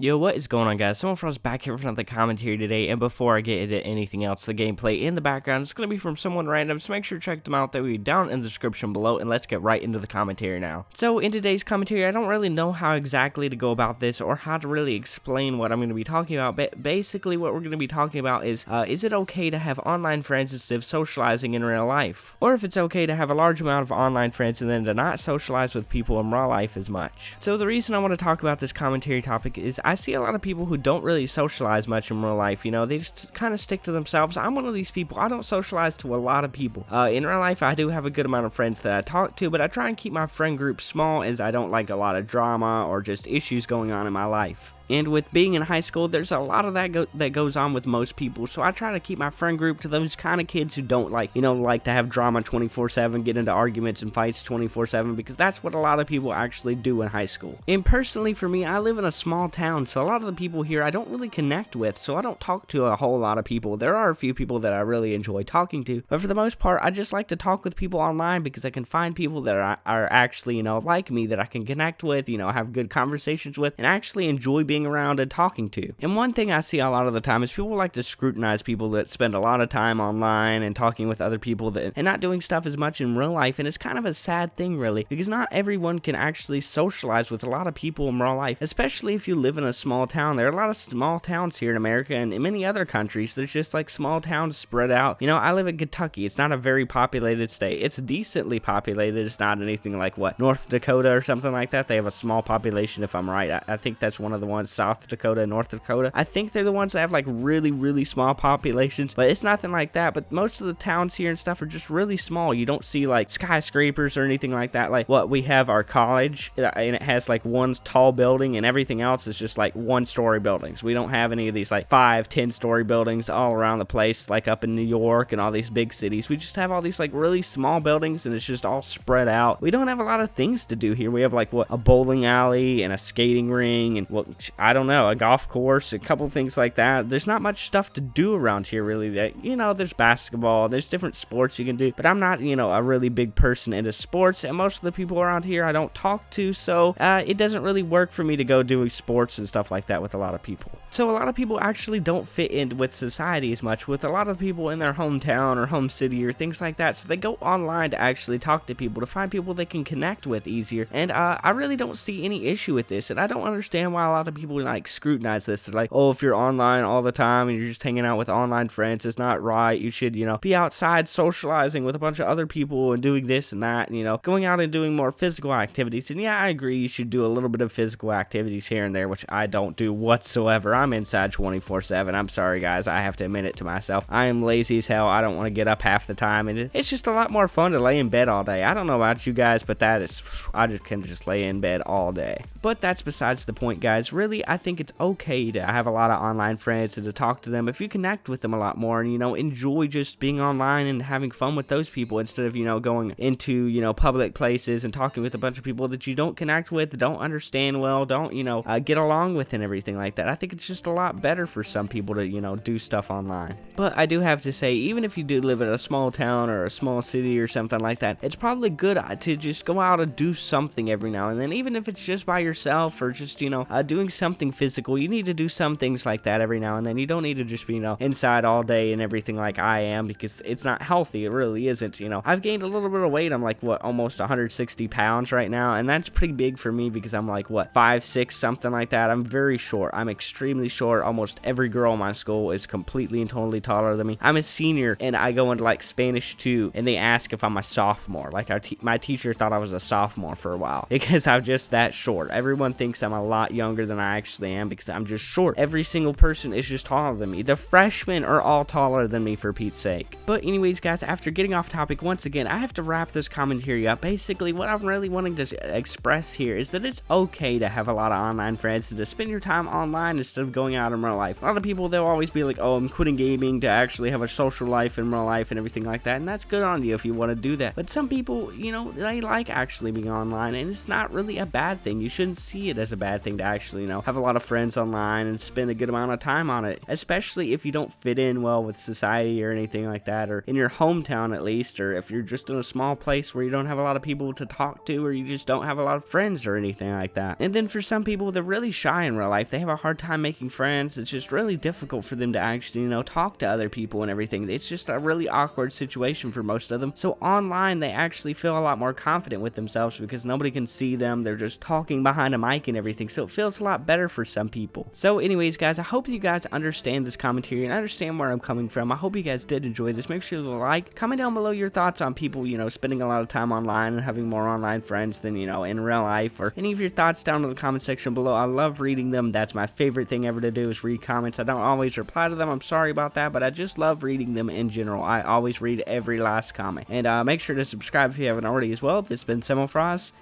Yo, what is going on, guys? cebmofroz back here for another commentary today, and before I get into anything else, the gameplay in the background is going to be from someone random, so make sure to check them out. They'll be down in the description below, and let's get right into the commentary now. So, in today's commentary, I don't really know how exactly to go about this, or how to really explain what I'm going to be talking about, but basically what we're going to be talking about is it okay to have online friends instead of socializing in real life? Or if it's okay to have a large amount of online friends and then to not socialize with people in real life as much. So, the reason I want to talk about this commentary topic is I see a lot of people who don't really socialize much in real life, you know, they just kind of stick to themselves. I'm one of these people. I don't socialize to a lot of people. In real life, I do have a good amount of friends that I talk to, but I try and keep my friend group small as I don't like a lot of drama or just issues going on in my life. And with being in high school, there's a lot of that goes on with most people, so I try to keep my friend group to those kind of kids who don't like to have drama 24/7, get into arguments and fights 24/7, because that's what a lot of people actually do in high school. And personally for me, I live in a small town, so a lot of the people here I don't really connect with, so I don't talk to a whole lot of people. There are a few people that I really enjoy talking to, but for the most part, I just like to talk with people online because I can find people that are actually, like me, that I can connect with, have good conversations with, and actually enjoy being around and talking to. And one thing I see a lot of the time is people like to scrutinize people that spend a lot of time online and talking with other people and not doing stuff as much in real life, and it's kind of a sad thing, really, because not everyone can actually socialize with a lot of people in real life, especially if you live in a small town. There are a lot of small towns here in America and in many other countries. There's just like small towns spread out. I live in Kentucky. It's not a very populated state. It's decently populated. It's not anything like North Dakota or something like that. They have a small population, if I'm right. I think that's one of the ones. South Dakota, North Dakota. I think they're the ones that have really, really small populations, but it's nothing like that. But most of the towns here and stuff are just really small. You don't see skyscrapers or anything like that. Like what we have our college, and it has one tall building, and everything else is just one-story buildings. We don't have any of these 5, 10-story buildings all around the place, like up in New York and all these big cities. We just have all these really small buildings, and it's just all spread out. We don't have a lot of things to do here. We have a bowling alley and a skating ring and I don't know, a golf course, a couple things like that. There's not much stuff to do around here, really. There's basketball, there's different sports you can do, but I'm not, a really big person into sports, and most of the people around here I don't talk to, so it doesn't really work for me to go do sports and stuff like that with a lot of people. So a lot of people actually don't fit in with society as much with a lot of people in their hometown or home city or things like that, so they go online to actually talk to people, to find people they can connect with easier, and I really don't see any issue with this, and I don't understand why a lot of people scrutinize this. They're oh, if you're online all the time and you're just hanging out with online friends, it's not right. You should, be outside socializing with a bunch of other people and doing this and that, and, going out and doing more physical activities. And yeah, I agree, you should do a little bit of physical activities here and there, which I don't do whatsoever. I'm inside 24/7. I'm sorry, guys. I have to admit it to myself. I am lazy as hell. I don't want to get up half the time, and it's just a lot more fun to lay in bed all day. I don't know about you guys, but I can just lay in bed all day. But that's besides the point, guys. Really, I think it's okay to have a lot of online friends and to talk to them if you connect with them a lot more and, enjoy just being online and having fun with those people instead of, going into, public places and talking with a bunch of people that you don't connect with, don't understand well, don't, get along with and everything like that. I think it's just a lot better for some people to, do stuff online. But I do have to say, even if you do live in a small town or a small city or something like that, it's probably good to just go out and do something every now and then, even if it's just by yourself or just, doing something physical. You need to do some things like that every now and then. You don't need to just be, inside all day and everything like I am, because it's not healthy. It really isn't. I've gained a little bit of weight. I'm almost 160 pounds right now, and that's pretty big for me because I'm 5'6", something like that. I'm very short. I'm extremely short. Almost every girl in my school is completely and totally taller than me. I'm a senior, and I go into Spanish 2, and they ask if I'm a sophomore. My teacher thought I was a sophomore for a while because I'm just that short. Everyone thinks I'm a lot younger than I actually am because I'm just short. Every single person is just taller than me. The freshmen are all taller than me, for Pete's sake. But anyways, guys, after getting off topic once again, I have to wrap this commentary up. Basically, what I'm really wanting to express here is that it's okay to have a lot of online friends and to spend your time online instead of going out in real life. A lot of people, they'll always be oh, I'm quitting gaming to actually have a social life in real life and everything like that, and that's good on you if you want to do that. But some people, they like actually being online, and it's not really a bad thing. You shouldn't see it as a bad thing to actually, have a lot of friends online and spend a good amount of time on it, especially if you don't fit in well with society or anything like that, or in your hometown at least, or if you're just in a small place where you don't have a lot of people to talk to, or you just don't have a lot of friends or anything like that. And then for some people, they're really shy in real life. They have a hard time making friends. It's just really difficult for them to actually, talk to other people and everything. It's just a really awkward situation for most of them. So online, they actually feel a lot more confident with themselves because nobody can see them. They're just talking behind a mic and everything. So it feels a lot better for some people. So anyways, guys, I hope you guys understand this commentary and understand where I'm coming from. I hope you guys did enjoy this. Make sure to like, comment down below your thoughts on people, spending a lot of time online and having more online friends than, in real life, or any of your thoughts down in the comment section below. I love reading them. That's my favorite thing ever to do, is read comments. I don't always reply to them. I'm sorry about that, but I just love reading them in general. I always read every last comment. And make sure to subscribe if you haven't already as well. It's been cebmofroz,